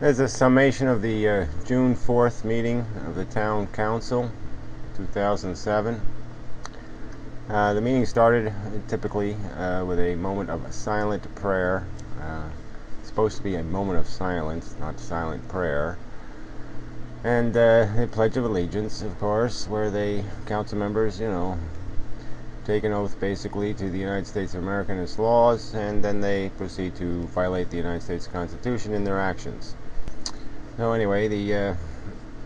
There's a summation of the June 4th meeting of the Town Council, 2007. The meeting started typically with a moment of silent prayer. It's supposed to be a moment of silence, not silent prayer. And the Pledge of Allegiance, of course, where they, council members, take an oath basically to the United States of America and its laws, and then they proceed to violate the United States Constitution in their actions. So anyway, the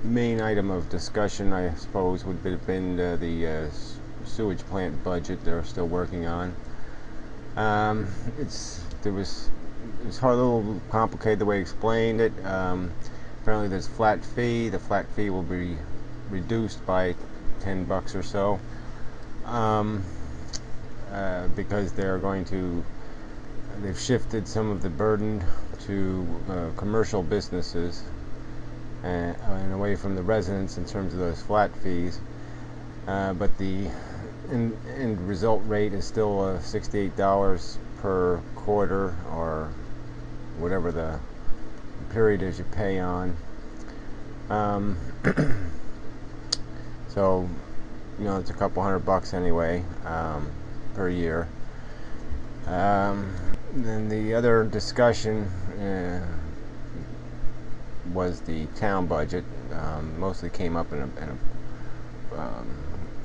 main item of discussion, I suppose, would have been the sewage plant budget they're still working on. It was a little complicated the way he explained it. Apparently there's a flat fee. The flat fee will be reduced by $10 or so. Because they've shifted some of the burden to commercial businesses and away from the residents in terms of those flat fees. But the end result rate is still $68 per quarter, or whatever the period is you pay on. So it's a couple $100 anyway per year. Then the other discussion was the town budget. Mostly came up in a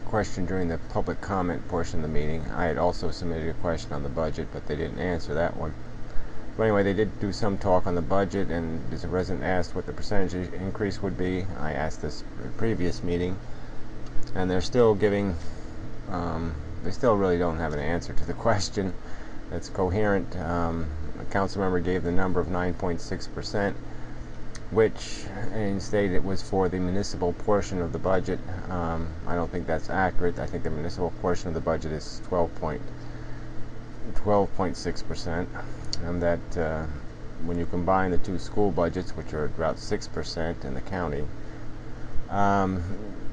question during the public comment portion of the meeting. I had also submitted a question on the budget, but they didn't answer that one. But anyway, they did do some talk on the budget, and as a resident asked what the percentage increase would be. I asked this previous meeting, and they're still giving, they still really don't have an answer to the question that's coherent. A council member gave the number of 9.6%, which stated it was for the municipal portion of the budget. I don't think that's accurate. I think the municipal portion of the budget is 12.6%, and that when you combine the two school budgets, which are about 6% in the county,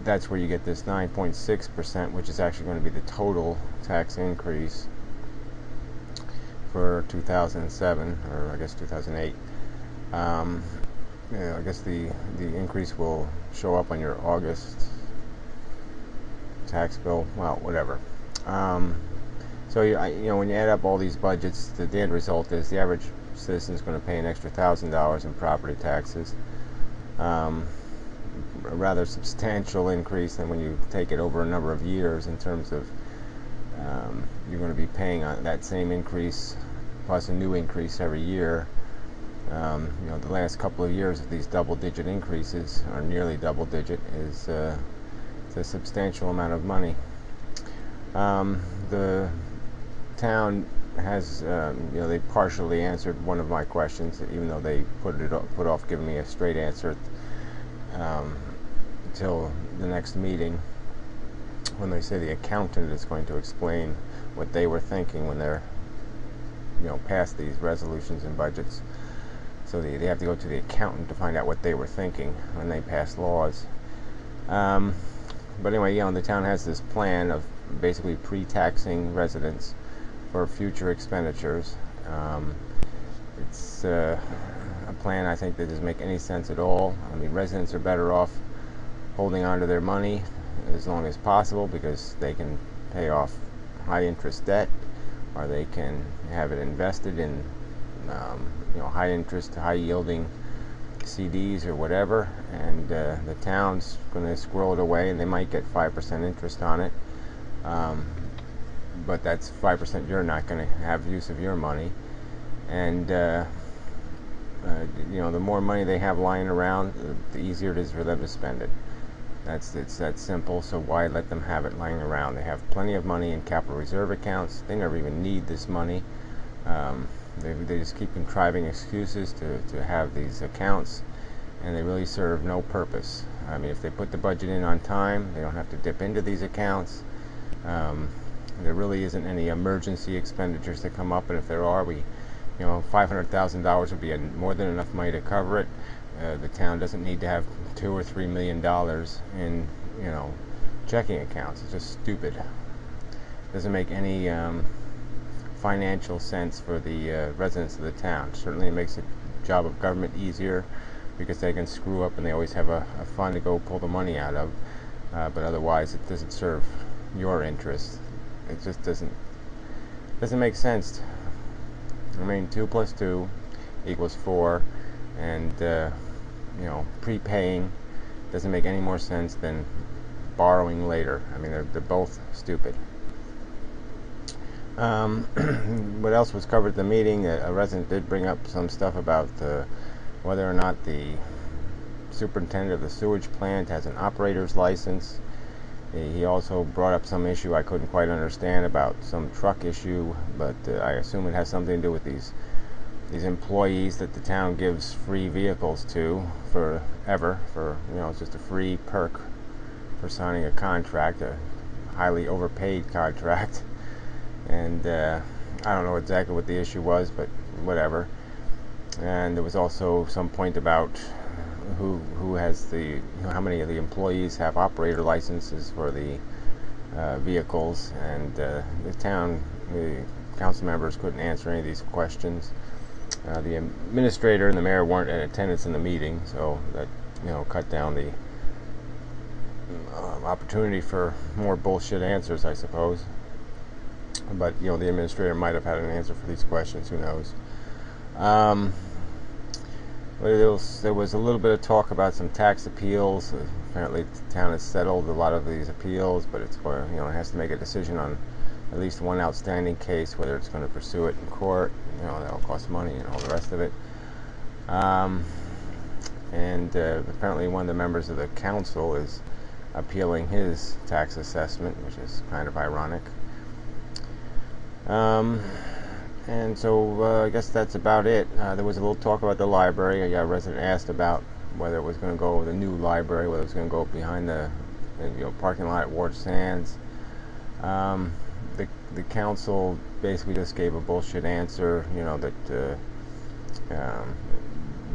that's where you get this 9.6%, which is actually going to be the total tax increase for 2007, or I guess 2008. I guess the increase will show up on your August tax bill. Well, whatever. So when you add up all these budgets, the end result is the average citizen is going to pay an extra $1,000 in property taxes. A rather substantial increase than when you take it over a number of years, in terms of you're going to be paying on that same increase plus a new increase every year. The last couple of years of these double-digit increases, or nearly double-digit, is it's a substantial amount of money. The town has, they partially answered one of my questions, even though they put off giving me a straight answer until the next meeting, when they say the accountant is going to explain what they were thinking when they're passed these resolutions and budgets. So they have to go to the accountant to find out what they were thinking when they passed laws. But anyway, the town has this plan of basically pre-taxing residents for future expenditures. It's a plan, I think, that doesn't make any sense at all. I mean, residents are better off holding on to their money as long as possible, because they can pay off high interest debt, or they can have it invested in high interest, high yielding CDs or whatever, and the town's going to squirrel it away, and they might get 5% interest on it, but that's 5% you're not going to have use of your money. And the more money they have lying around, the easier it is for them to spend it. It's that simple. So why let them have it lying around? They have plenty of money in capital reserve accounts. They never even need this money. They just keep contriving excuses to have these accounts, and they really serve no purpose. I mean, if they put the budget in on time, they don't have to dip into these accounts. There really isn't any emergency expenditures that come up, and if there are, $500,000 would be more than enough money to cover it. The town doesn't need to have $2 or $3 million in checking accounts. It's just stupid. It doesn't make any financial sense for the residents of the town. Certainly it makes it job of government easier because they can screw up and they always have a fund to go pull the money out of. But otherwise, it doesn't serve your interests. It just doesn't make sense. I mean, 2 plus 2 equals 4, and prepaying doesn't make any more sense than borrowing later. I mean, they're both stupid. What else was covered at the meeting? A resident did bring up some stuff about whether or not the superintendent of the sewage plant has an operator's license. He also brought up some issue I couldn't quite understand about some truck issue, but I assume it has something to do with these employees that the town gives free vehicles to forever. It's just a free perk for signing a contract, a highly overpaid contract. And I don't know exactly what the issue was, but whatever. And there was also some point about who has how many of the employees have operator licenses for the vehicles, and the council members couldn't answer any of these questions. The administrator and the mayor weren't in attendance in the meeting, so that cut down the opportunity for more bullshit answers, I suppose. But the administrator might have had an answer for these questions. Who knows? There was a little bit of talk about some tax appeals. Apparently, the town has settled a lot of these appeals, but it has to make a decision on at least one outstanding case, whether it's going to pursue it in court. That'll cost money and all the rest of it. And apparently, one of the members of the council is appealing his tax assessment, which is kind of ironic. And so I guess that's about it. There was a little talk about the library. A resident asked about whether it was going to go with the new library, whether it was going to go behind the parking lot at Ward Sands. The council basically just gave a bullshit answer, that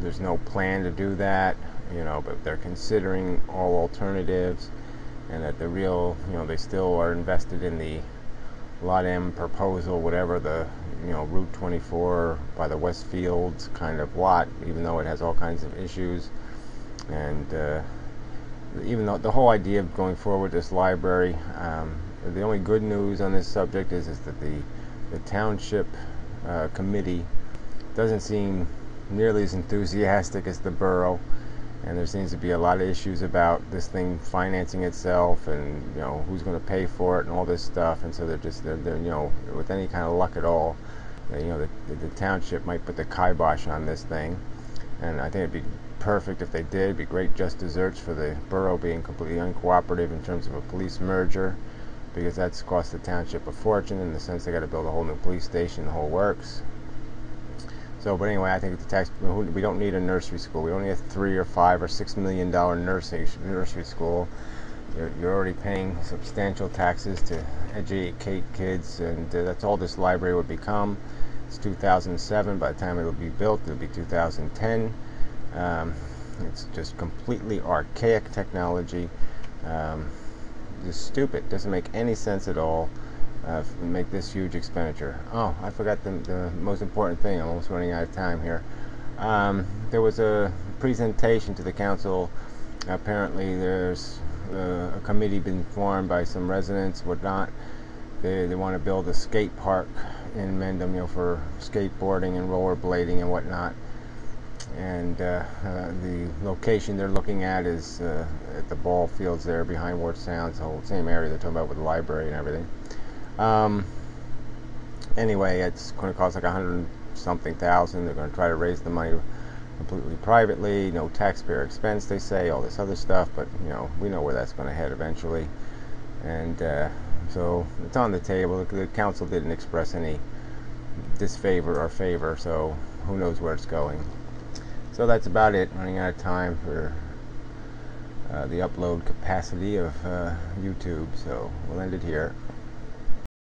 there's no plan to do that, but they're considering all alternatives, and that the real, they still are invested in the Lot M proposal, whatever the Route 24 by the Westfields kind of lot, even though it has all kinds of issues. And even though the whole idea of going forward with this library, the only good news on this subject is that the township committee doesn't seem nearly as enthusiastic as the borough, and there seems to be a lot of issues about this thing financing itself, and who's going to pay for it and all this stuff. And so they're with any kind of luck at all, the township might put the kibosh on this thing. And I think it'd be perfect if they did. It'd be great just desserts for the borough being completely uncooperative in terms of a police merger, because that's cost the township a fortune in the sense they got to build a whole new police station, the whole works. So, but anyway, I think we don't need a nursery school. We don't need a $3 or $5 or $6 million nursery school. You're already paying substantial taxes to educate kids, and that's all this library would become. It's 2007. By the time it'll be built, it'll be 2010. It's just completely archaic technology. It's stupid. Doesn't make any sense at all. Make this huge expenditure. Oh, I forgot the most important thing. I'm almost running out of time here. There was a presentation to the council. Apparently there's a committee been formed by some residents, whatnot. They want to build a skate park in Inmendham, for skateboarding and rollerblading and whatnot. And the location they're looking at is at the ball fields there behind Ward Sounds, the whole same area they're talking about with the library and everything. Anyway, it's going to cost like $100-something thousand. They're going to try to raise the money completely privately, no taxpayer expense, they say, all this other stuff, but we know where that's going to head eventually. And so it's on the table. The council didn't express any disfavor or favor, so who knows where it's going. So that's about it. Running out of time for the upload capacity of YouTube, so we'll end it here.